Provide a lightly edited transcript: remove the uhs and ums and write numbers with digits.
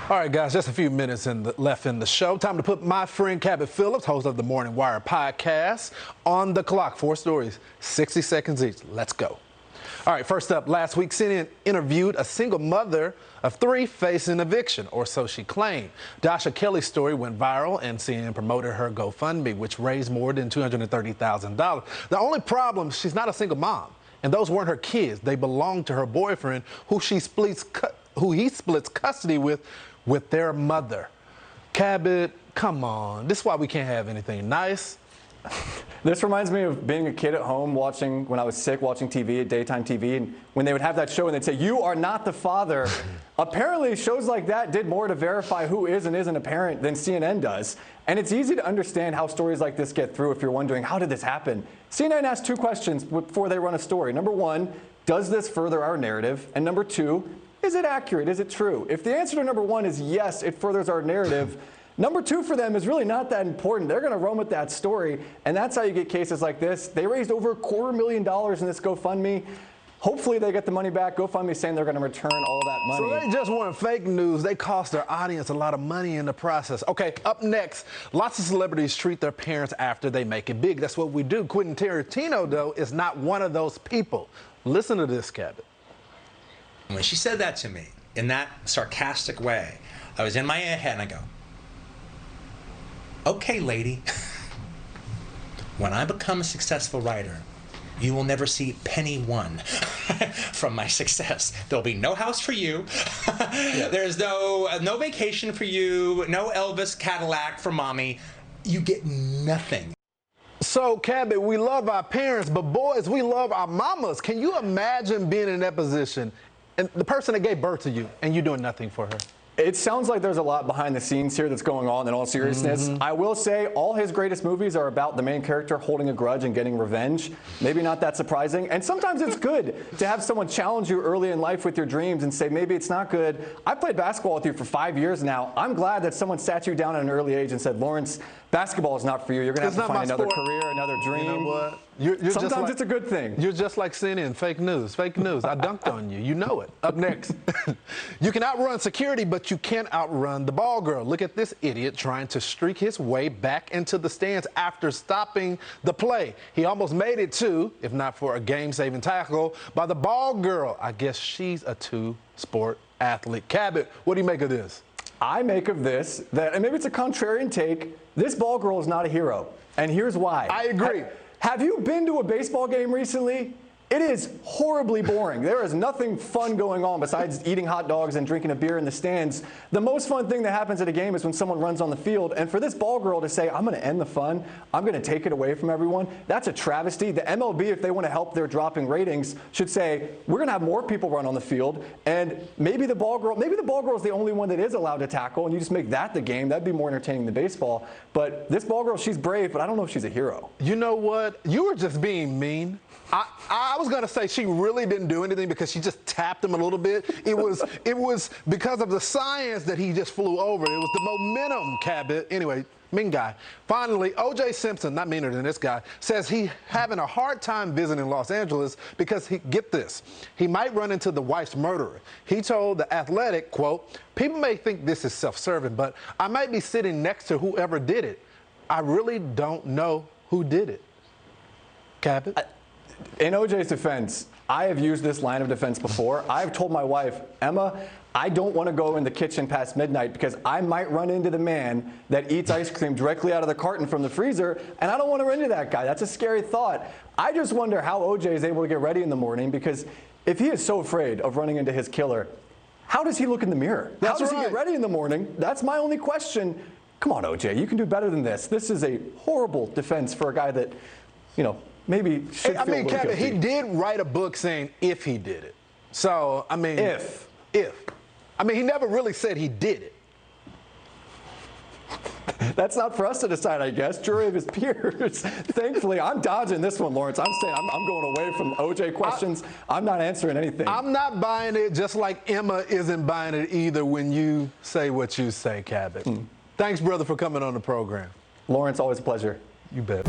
All right, guys, just a few minutes left in the show. Time to put my friend Cabot Phillips, host of the Morning Wire podcast, on the clock. 4 stories, 60 seconds each. Let's go. All right, first up, last week, CNN interviewed a single mother of 3 facing eviction, or so she claimed. Dasha Kelly's story went viral, and CNN promoted her GoFundMe, which raised more than $230,000. The only problem, she's not a single mom, and those weren't her kids. They belonged to her boyfriend, who he splits custody with their mother. Cabot, come on. This is why we can't have anything nice. This reminds me of being a kid at home when I was sick, watching TV, daytime TV, and when they would have that show and they'd say, "You are not the father." Apparently, shows like that did more to verify who is and isn't a parent than CNN does. And it's easy to understand how stories like this get through if you're wondering, how did this happen? CNN asks 2 questions before they run a story. Number 1, does this further our narrative? And number 2, is it accurate? Is it true? If the answer to number 1 is yes, it furthers our narrative, number 2 for them is really not that important. They're going to run with that story, and that's how you get cases like this. They raised over $250,000 in this GoFundMe. Hopefully they get the money back. GoFundMe saying they're going to return all that money. So they just weren't fake news. They cost their audience a lot of money in the process. Okay, up next, lots of celebrities treat their parents after they make it big. That's what we do. Quentin Tarantino, though, is not one of those people. Listen to this, Cabot. When she said that to me in that sarcastic way, I was in my head and I go, okay, lady, when I become a successful writer, you will never see penny one from my success. There'll be no house for you. There's no vacation for you, no Elvis Cadillac for mommy. You get nothing. So, Cabot, we love our parents, but boys, we love our mamas. Can you imagine being in that position and the person that gave birth to you and you doing nothing for her? It sounds like there's a lot behind the scenes here that's going on in all seriousness. I will say all his greatest movies are about the main character holding a grudge and getting revenge. Maybe not that surprising. And sometimes it's good to have someone challenge you early in life with your dreams and say, maybe it's not good. I played basketball with you for 5 years now. I'm glad that someone sat you down at an early age and said, Lawrence, basketball is not for you. You're going to have to find another career, another dream. You know what? Sometimes it's a good thing. You're just like CNN, fake news, fake news. I dunked on you. You know it. Up next, you can outrun security, but you can't outrun the ball girl. Look at this idiot trying to streak his way back into the stands after stopping the play. He almost made it too, if not for a game-saving tackle by the ball girl. I guess she's a 2-sport athlete. Cabot, what do you make of this? I make of this that, and maybe it's a contrarian take, this ball girl is not a hero. And here's why. I agree. Have you been to a baseball game recently? It is horribly boring. There is nothing fun going on besides eating hot dogs and drinking a beer in the stands. The most fun thing that happens at a game is when someone runs on the field. And for this ball girl to say, I'm going to end the fun, I'm going to take it away from everyone, that's a travesty. The MLB, if they want to help their dropping ratings, should say, we're going to have more people run on the field. And maybe the ball girl is the only one that is allowed to tackle, and you just make that the game. That'd be more entertaining than baseball. But this ball girl, she's brave, but I don't know if she's a hero. You know what? You were just being mean. I was going to say she really didn't do anything because she just tapped him a little bit. It was because of the science that he just flew over. It was the momentum, Cabot. Anyway, mean guy. Finally, O.J. Simpson, not meaner than this guy, says he's having a hard time visiting Los Angeles because, get this, he might run into the wife's murderer. He told The Athletic, quote, people may think this is self-serving, but I might be sitting next to whoever did it. I really don't know who did it. Cabot? In OJ's defense, I have used this line of defense before. I've told my wife, Emma, I don't want to go in the kitchen past midnight because I might run into the man that eats ice cream directly out of the carton from the freezer, and I don't want to run into that guy. That's a scary thought. I just wonder how OJ is able to get ready in the morning, because if he is so afraid of running into his killer, how does he look in the mirror? How does he get ready in the morning? That's my only question. Come on, OJ, you can do better than this. This is a horrible defense for a guy that, maybe should feel a little Cabot, guilty. he did write a book saying if he did it. So, If. He never really said he did it. That's not for us to decide, I guess. Jury of his peers. Thankfully, I'm dodging this one, Lawrence. I'm saying I'm going away from OJ questions. I'm not answering anything. I'm not buying it, just like Emma isn't buying it either when you say what you say, Cabot. Thanks, brother, for coming on the program. Lawrence, always a pleasure. You bet.